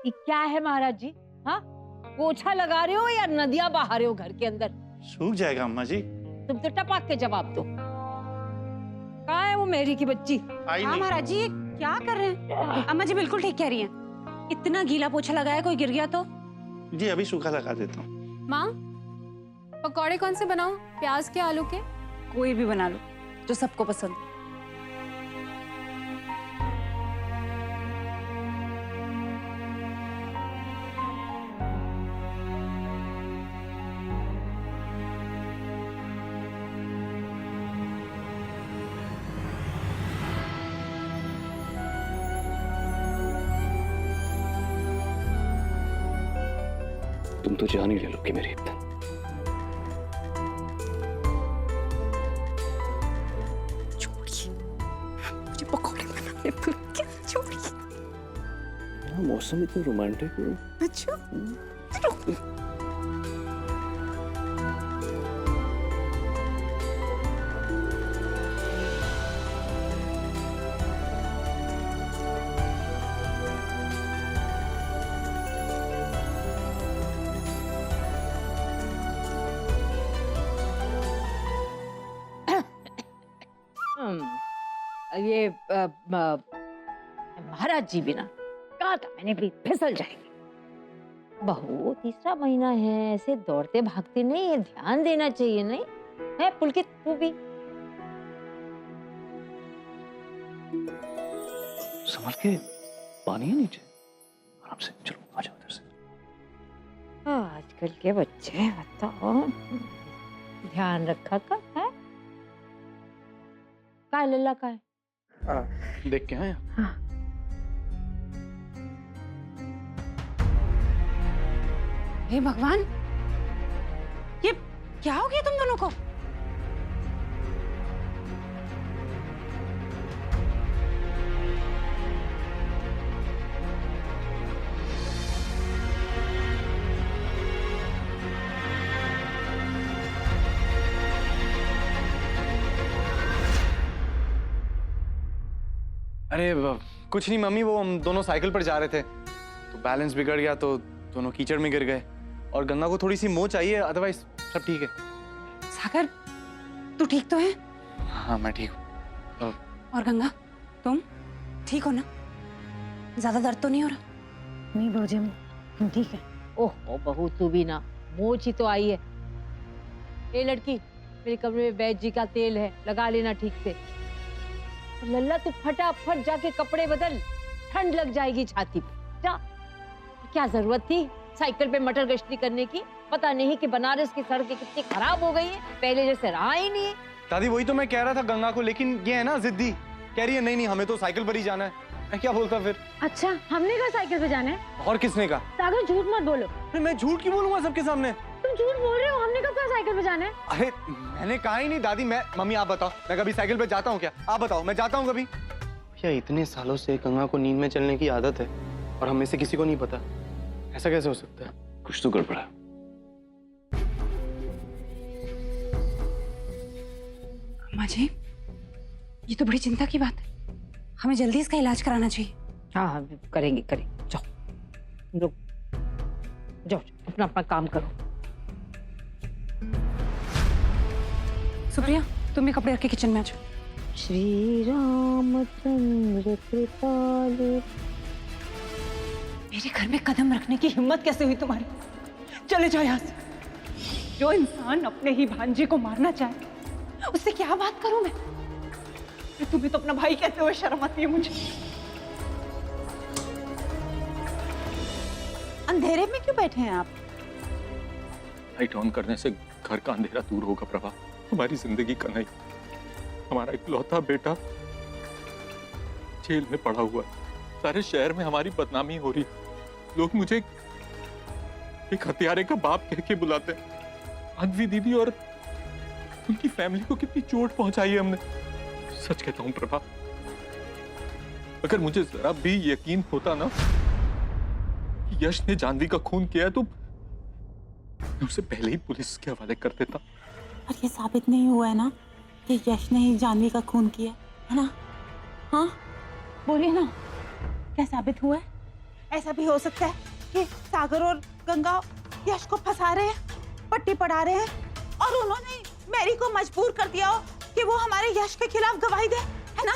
ये क्या है महाराज जी? हाँ, पोछा लगा रहे हो या नदियां बहा रहे हो घर के अंदर? सूख जाएगा अम्मा जी। तुम तो टपक के जवाब दो। कहाँ है वो मेरी की बच्ची? आई हाँ नहीं। महाराज जी, ये क्या कर रहे हैं? अम्मा जी बिल्कुल ठीक कह रही हैं। इतना गीला पोछा लगाया, कोई गिर गया तो? जी अभी सूखा लगा देता हूँ। माँ, पकौड़े कौन से बनाऊं? प्याज के, आलू के? कोई भी बना लो जो सबको पसंद। तुम तो जान ही ले लोगी मेरी इतना। मुझे पकौड़े बनाने तो क्या छोड़िए। मौसम इतना रोमांटिक है। अच्छा ये महाराज जी भी ना, कहा था मैंने भी फिसल जाएंगे। बहू, तीसरा महीना है, ऐसे दौड़ते भागते नहीं है, ध्यान देना चाहिए नहीं है? पुलकित तू भी संभल के, पानी है नीचे, आराम से चलो, आ जाओ इधर से। आजकल के बच्चे बताओ, ध्यान रखा का है? का लल्ला का है? देख के आया। हाँ। हे भगवान, ये क्या हो गया तुम दोनों को? अरे कुछ नहीं मम्मी, वो हम दोनों साइकिल पर जा रहे थे तो बैलेंस बिगड़ गया तो दोनों कीचड़ में गिर गए। और गंगा को थोड़ी सी मोच चाहिए, अदरवाइज सब ठीक है। सागर, तू ठीक तो है? हाँ मैं ठीक हूँ। और गंगा, तुम ठीक हो ना? ज्यादा दर्द तो नहीं हो रहा? नहीं भौजी, हम ठीक है। ओह बहू, तू भी ना, मोच ही तो आई है। ए लड़की, मेरे कमरे में वैद्य जी का तेल है, लगा लेना ठीक से। लल्ला तू फटाफट जाके कपड़े बदल, ठंड लग जाएगी छाती पे। जा। क्या जरूरत थी साइकिल पे मटर गश्ती करने की? पता नहीं कि बनारस की सड़कें कितनी खराब हो गई है, पहले जैसे रहा ही नहीं है। दादी वही तो मैं कह रहा था गंगा को, लेकिन ये है ना जिद्दी, कह रही है नहीं नहीं हमें तो साइकिल पर ही जाना है। मैं क्या बोलता फिर? अच्छा, हमने कहा साइकिल पे जाना है? और किसने कहा? सागर झूठ मत बोलो। अरे मैं झूठ क्यों बोलूंगा सबके सामने? तुम झूठ बोल रहे हो, हमने कब कहा साइकिल पे जाना है? अरे मैंने कहा ही नहीं दादी। मम्मी आप बताओ, मैं कभी साइकिल पे जाता हूँ क्या? आप बताओ, मैं जाता हूँ कभी? भैया इतने सालों से गंगा को नींद में चलने की आदत है और हम में से किसी को नहीं पता। ऐसा कैसे हो सकता है? कुछ तो गड़बड़ है। अम्मा जी, ये तो बड़ी चिंता की बात है। हमें जल्दी इसका इलाज कराना चाहिए। हाँ करेंगे करेंगे, जाओ लोग, जाओ अपना अपना काम करो। सुप्रिया, तुम भी कपड़े रख के किचन में आ जाओ। श्री रामचंद्र कृपालु। मेरे घर में कदम रखने की हिम्मत कैसे हुई तुम्हारी? चले जाओ यहाँ से। जो इंसान अपने ही भांजे को मारना चाहे, उससे क्या बात करूं मैं? तुम्हें तो अपना भाई कहते हुए शर्म आती है मुझे। अंधेरे में क्यों बैठे हैं आप? लाइट ऑन करने से घर का अंधेरा दूर होगा प्रभा। हमारी जिंदगी का नहीं, हमारा इकलौता बेटा जेल में पड़ा हुआ है। सारे शहर में हमारी बदनामी हो रही है। लोग मुझे एक हत्यारे का बाप कह के बुलाते हैं। अन्वी दीदी और उनकी फैमिली को कितनी चोट पहुंचाई है हमने। सच कहता हूं प्रभा, अगर मुझे जरा भी यकीन होता ना कि यश ने जानवी का खून किया है तो मैं उसे पहले ही पुलिस के हवाले कर देता। पर ये साबित नहीं हुआ है ना कि यश ने ही जानवी का खून किया है ना? हाँ बोलिए ना, क्या साबित हुआ है? ऐसा भी हो सकता है कि सागर और गंगा यश को फंसा रहे हैं, पट्टी पढ़ा रहे हैं और उन्होंने मैरी को मजबूर कर दिया हो कि वो हमारे यश के खिलाफ गवाही दे, है ना?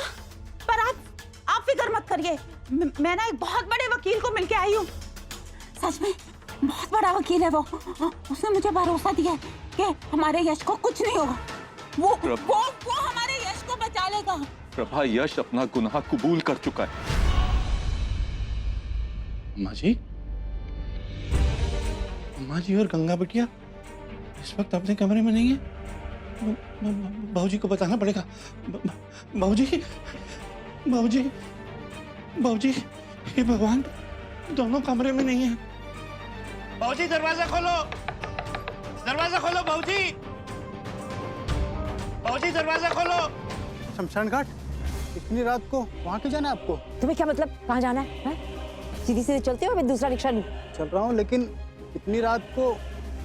पर आप फिक्र मत करिए, मैं ना एक बहुत बड़े वकील को मिलके आई हूँ। सच में बहुत बड़ा वकील है वो। उसने मुझे भरोसा दिया है कि हमारे यश को कुछ नहीं होगा। वो हमारे यश को बचा लेगा। प्रभा, यश अपना गुनाह कबूल कर चुका है। अम्मा जी, अम्मा जी और गंगा बिटिया इस वक्त अपने कमरे में नहीं है। बाबूजी को बताना पड़ेगा। बाबूजी, बाबूजी, बाबूजी, हे भगवान, दोनों कमरे में नहीं है। बाबूजी दरवाजा खोलो, दरवाजा खोलो बाबूजी, बाबूजी दरवाजा खोलो। शमशान घाट इतनी रात को वहाँ क्यों जाना है आपको? तुम्हें क्या मतलब, कहाँ जाना है? सीधी सीधी चलते हो, मैं दूसरा रिक्शा लूं? चल रहा हूँ, लेकिन इतनी रात को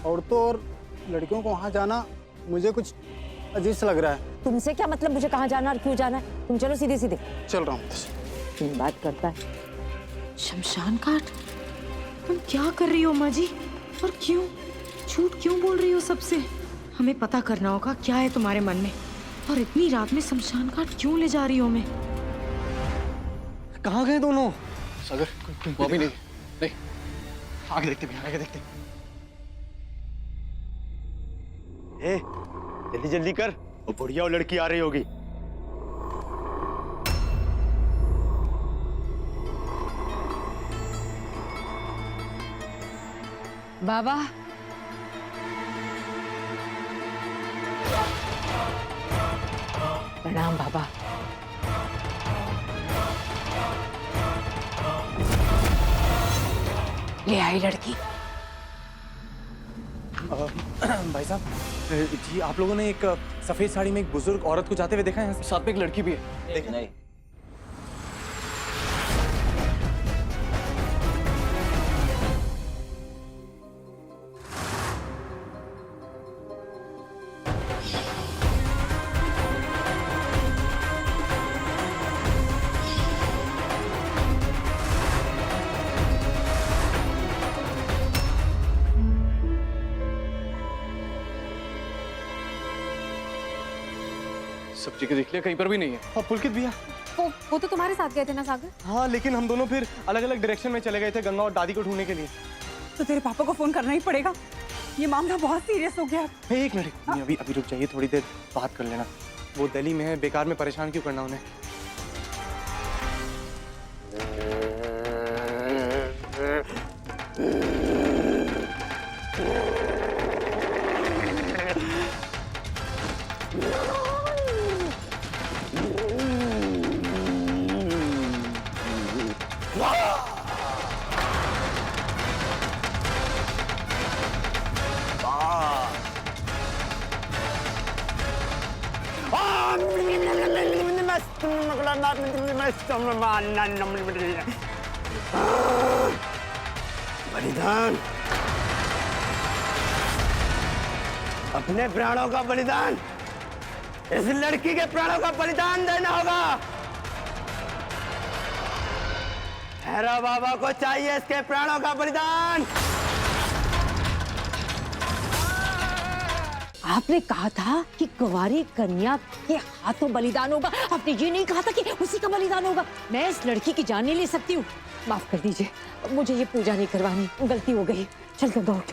औरतों और लड़कियों को वहाँ जाना मुझे कुछ अजीब सा लग रहा है। तुमसे क्या मतलब मुझे कहाँ जाना और क्यों जाना है? तुम चलो सीधे सीधे। चल रहा हूँ। तुम बात करता है। शमशान घाट, तुम क्या कर रही हो माँ जी? और क्यों झूठ क्यों बोल रही हो सबसे? हमें पता करना होगा क्या है तुम्हारे मन में, और इतनी रात में शमशान घाट क्यों ले जा रही हो हमें? कहाँ गए दोनों? सागर, वो अभी नहीं, नहीं। आगे देखते भी, आगे देखते। ए, जल्दी जल्दी कर, वो बुढ़िया और लड़की आ रही होगी। बाबा, प्रणाम बाबा। ले आई लड़की। भाई साहब जी, आप लोगों ने एक सफेद साड़ी में एक बुजुर्ग औरत को जाते हुए देखा है? साथ में एक लड़की भी है। देखा? नहीं। सब जगह देख लिया, कहीं पर भी नहीं है। और पुलकित भैया? वो तो तुम्हारे साथ गए थे ना सागर? हाँ, लेकिन हम दोनों फिर अलग अलग डायरेक्शन में चले गए थे गंगा और दादी को ढूंढने के लिए। तो तेरे पापा को फोन करना ही पड़ेगा, ये मामला बहुत सीरियस हो गया। एक मिनट, अभी रुक जाइए, थोड़ी देर बात कर लेना। वो दिल्ली में है, बेकार में परेशान क्यों करना उन्हें? बलिदान, अपने प्राणों का बलिदान, इस लड़की के प्राणों का बलिदान देना होगा। भैरव बाबा को चाहिए इसके प्राणों का बलिदान। आपने कहा था कि कुंवारी कन्या के हाथों बलिदान होगा, आपने ये नहीं कहा था कि उसी का बलिदान होगा। मैं इस लड़की की जान नहीं ले सकती हूँ, माफ कर दीजिए, मुझे ये पूजा नहीं करवानी, गलती हो गई। चल गंगा उठ।